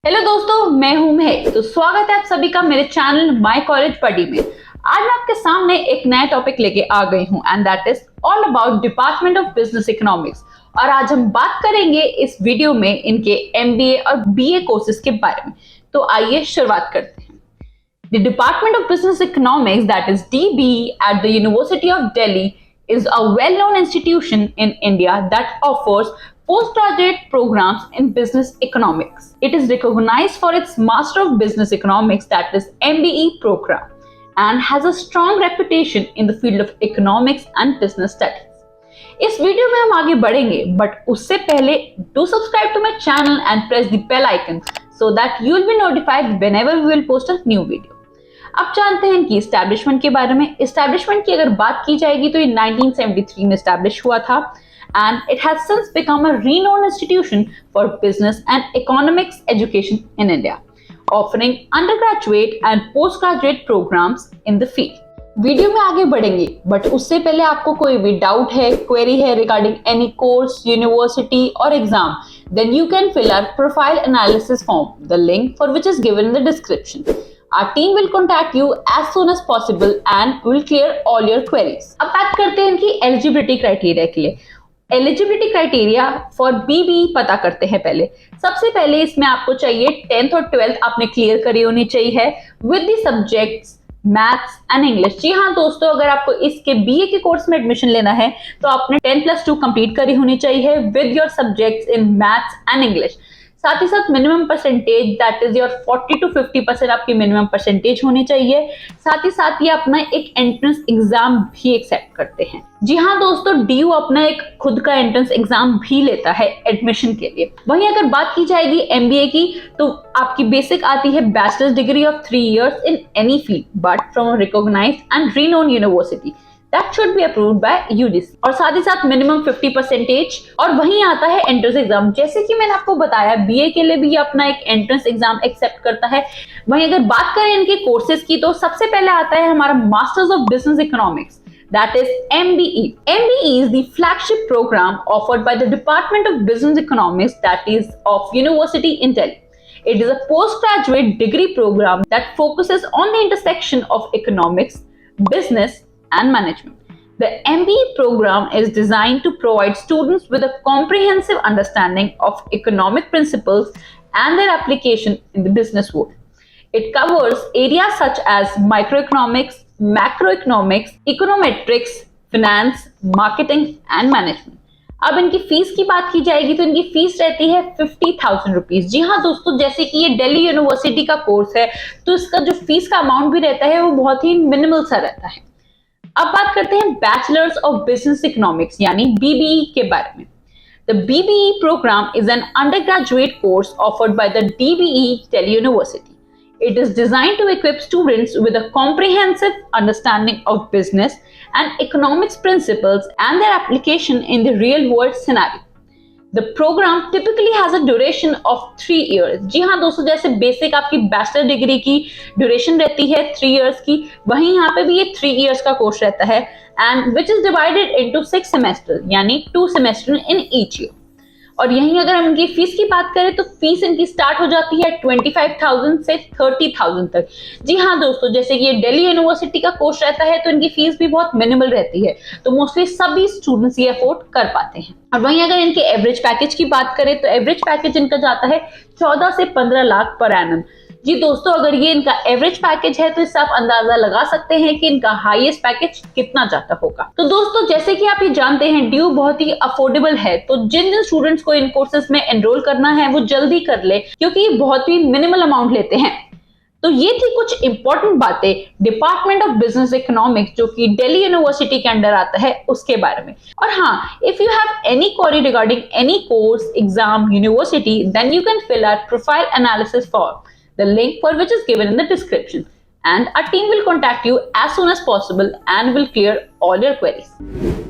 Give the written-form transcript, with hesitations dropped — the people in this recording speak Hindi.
हेलो दोस्तों, मैं हूं महक। तो स्वागत है आप सभी का मेरे चैनल माय कॉलेज पढ़ी में। आज मैं आपके सामने एक नया टॉपिक लेके आ गई हूं and that is all about department of business economics. और आज हम बात करेंगे इस वीडियो में इनके एमबीए और बीए कोर्सेज के बारे में। तो आइए शुरुआत करते हैं। The Department of Business Economics, that is DBE, at the University of Delhi is a well-known institution in India that offers postgraduate programs in business economics. It is recognized for its Master of Business Economics, that is MBE program, and has a strong reputation in the field of economics and business studies. इस वीडियो में हम आगे बढ़ेंगे, बट उससे पहले do subscribe to my channel and press the bell icon so that you will be notified whenever we will post a new video. अब जानते हैं कि इस्टेब्लिशमेंट के बारे में। इस्टेब्लिशमेंट की अगर बात की जाएगी तो ये 1973 में इस्टेब्लिश हुआ था and it has since become a renowned institution for business and economics education in India, offering undergraduate and post graduate programmes in the field. Video में आगे बढ़ेंगे, बट उससे पहले आपको कोई भी डाउट है, क्वेरी है रिगार्डिंग एनी कोर्स, यूनिवर्सिटी और exam, then you can fill our profile analysis form, the link for which is given in the description. Our team will contact you as soon as possible and will clear all your queries. अब बात करते हैं इनकी एलिजिबिलिटी क्राइटेरिया के लिए। एलिजिबिलिटी क्राइटेरिया फॉर बीबी पता करते हैं पहले। सबसे पहले इसमें आपको चाहिए 10th और 12th आपने क्लियर करी होनी चाहिए with the subjects maths and English. जी हाँ दोस्तों, अगर आपको इसके बीए के कोर्स में एडमिशन लेना है तो आपने 10+2 कंप्लीट करी होनी चाहिए with your subjects in maths and English. साथ ही साथ minimum percentage that is your 40 to 50% आपकी मिनिमम परसेंटेज होनी चाहिए। साथ ही साथ ये अपना एक एंट्रेंस एग्जाम भी एक्सेप्ट करते हैं। जी हाँ दोस्तों, डीयू अपना एक खुद का एंट्रेंस एग्जाम भी लेता है एडमिशन के लिए। वहीं अगर बात की जाएगी एमबीए की तो आपकी बेसिक आती है bachelor's degree of 3 years in any field but from recognised and renowned university that should be approved by UGC। और साथ ही साथ मिनिमम 50%। और वहीं आता है एंट्रेंस एग्जाम। जैसे कि मैंने आपको बताया बीए के लिए भी अपना एक एंट्रेंस एग्जाम एक्सेप्ट करता है। वहीं अगर बात करें इनके कोर्सेज की तो सबसे पहले आता है हमारा masters of business economics, that is MBE. MBE is the flagship program offered by the Department of Business Economics, that is of University in Delhi. It is a postgraduate degree program that focuses on the intersection of economics, business and management. The MBE program is designed to provide students with a comprehensive understanding of economic principles and their application in the business world. It covers areas such as microeconomics, macroeconomics, econometrics, finance, marketing and management. अब इनकी फीस की बात की जाएगी तो इनकी फीस रहती है 50,000 रुपीज। जी हाँ दोस्तों, जैसे कि ये दिल्ली यूनिवर्सिटी का कोर्स है तो इसका जो फीस का अमाउंट भी रहता है वो बहुत ही मिनिमल सा रहता है। अब बात करते हैं बैचलर्स ऑफ बिजनेस इकोनॉमिक्स यानी बीबीई के बारे में। The BBE program is an undergraduate course offered by the DBE Delhi University. It is designed to equip students with a comprehensive understanding of business and economics principles and their application in the real world scenario. The program typically has a duration of 3 years. जी हाँ दोस्तों, जैसे बेसिक आपकी बैचलर डिग्री की ड्यूरेशन रहती है 3 years की, वहीं यहाँ पे भी ये 3 years का कोर्स रहता है and which is divided into 6 semesters यानी 2 semesters इन ईच ईयर। और यहीं अगर हम इनकी फीस की बात करें तो फीस इनकी स्टार्ट हो जाती है 25,000 से 30,000 तक। जी हाँ दोस्तों, जैसे कि ये दिल्ली यूनिवर्सिटी का कोर्स रहता है तो इनकी फीस भी बहुत मिनिमल रहती है, तो मोस्टली सभी स्टूडेंट्स ये अफोर्ड कर पाते हैं। और वहीं अगर इनके एवरेज पैकेज की बात करें तो एवरेज पैकेज इनका जाता है 14 से 15 लाख पर एनम। जी दोस्तों, अगर ये इनका एवरेज पैकेज है तो इससे आप अंदाजा लगा सकते हैं कि इनका हाईएस्ट पैकेज कितना जाता होगा। तो दोस्तों, जैसे कि आप ये जानते हैं ड्यू बहुत ही अफोर्डेबल है, तो जिन जिन स्टूडेंट्स को इन कोर्सेज में एनरोल करना है वो जल्दी कर ले क्योंकि ये बहुत ही मिनिमल अमाउंट लेते हैं। तो ये थी कुछ इंपॉर्टेंट बातें डिपार्टमेंट ऑफ बिजनेस इकोनॉमिक्स जो कि दिल्ली यूनिवर्सिटी के अंडर आता है उसके बारे में। और हाँ, if you have any query regarding any course, exam, university, then you can fill our profile analysis form, the link for which is given in the description, and our team will contact you as soon as possible and will clear all your queries.